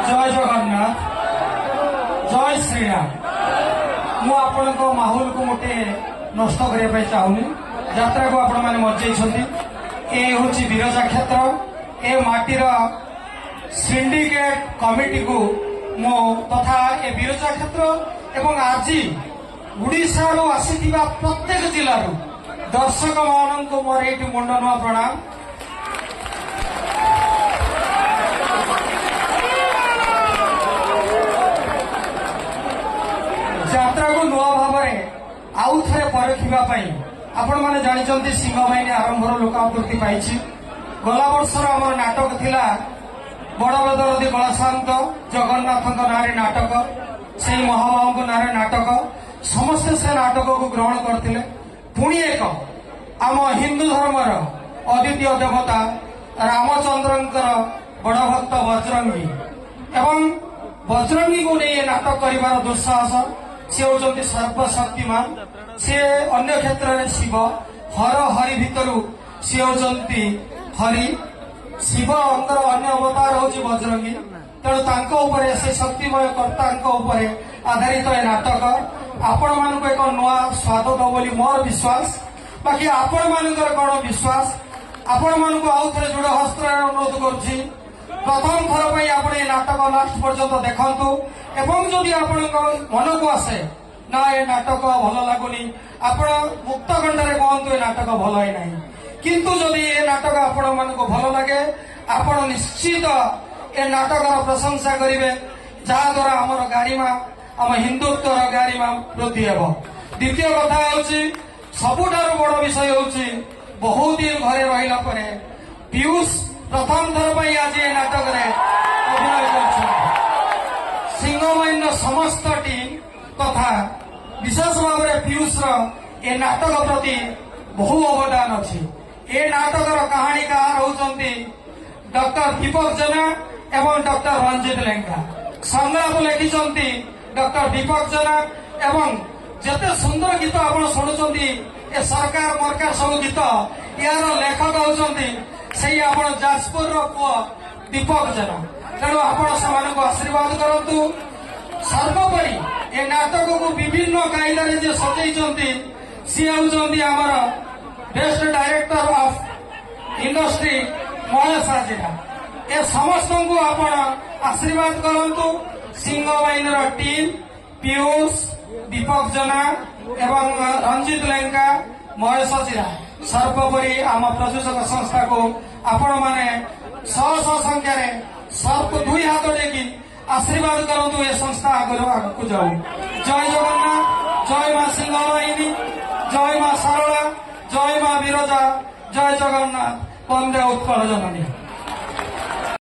जय जगन्नाथ जय श्रीराम। मु आपण माहौल को मोटे नष्ट करने चाहूनी। यात्रा को आपण मैंने मजाई ए हूँ विरजा क्षेत्र ए माटीर सिंडिकेट कमिटी को मो तथा ए विरजा क्षेत्र एवं आज उड़ीसा आसी प्रत्येक जिलू दर्शक मान मोर ये मुंड नुआ प्रणाम। यात्रा को नुआ भाव आउ थे परखा आपण मैंने जानते सिंह बाहिनी आरंभ लोकापूर्ति पाई। गला वर्षर आम नाटक थिला बड़बदरदी कलाशांत जगन्नाथ ना नाटक से महाबाबू ना नाटक समस्ते से नाटक को ग्रहण करते। पुणी एक आम हिंदू धर्मर अद्वितीय देवता रामचंद्र बड़ भक्त बजरंगी एवं बजरंगी को नहीं नाटक कर दुस्साहस सी होती सर्वशक्तिमान सी अन्य क्षेत्र में शिव हर हरि भितर सी होती हरि शिव अंदर अन्य अवतार हूँ बजरंगी। तेणु से शक्तिमय कर्ता आधारित ये नाटक आपण मान एक नुआ स्वाद दो बोली मोर विश्वास। बाकी आपण मानकर कौन विश्वास आपण मान को आउ थे जोड़ हस्त्र अनुरोध कर प्रथम थर पर आप नाटक लास्ट पर्यंत देखु एवं जदि आपण मन को आसे ना ये नाटक भल लगुनि आपण मुक्त कंठारे कहतु ये नाटक भल है ना किंतु जदि ये नाटक आपण मान को भल लगे आपण निश्चित ए नाटक प्रशंसा करेंगे जहाँ द्वारा आमर गारिमा आम हिंदुत्व गारिमा वृद्धि हे। द्वितीय कथा हूँ सबुठार बड़ विषय हूँ बहुत दिन घरे रहा पीयूष प्रथम थर पर आज ये नाटक अभिनय कर सिंहबाहिनी समस्त टीम तथा विशेष भाव में पीयूष ए नाटक प्रति बहु अवदान अच्छी। ए नाटक कहानीकार होती डॉक्टर दीपक जेना एवं डॉक्टर रंजित लेंका संलाप लिखिं डॉक्टर दीपक जेना एवं जिते सुंदर गीत आप शुणुंट ए सरकार मरकार सब गीत यार लेखक होती से आप जाजपुर पुआ दीपक जेना। तेणु आपण से आशीर्वाद करतु। सर्वोपरि ए नाटक को विभिन्न कायदारे जे सजैछंती सी होउछंती हमर best director of industry Mahesh हाजिरा। ए समस्त को आपण आशीर्वाद करतु। सिंह बाहिनी टीम पीयूष दीपक जेना एवं रंजित लेंका महेश हाजिरा सर्वोपरि आम प्रशासक संस्था को आपण माने शह शह संख्यार सर्व दुई हाथ टेकी आशीर्वाद करतु। ये संस्था आगू जाऊ। जय जगन्नाथ जय मां सिंह बाहिनी जय मां सारला जय मां विरजा जय जगन्नाथ वंदे उत्कल जननी।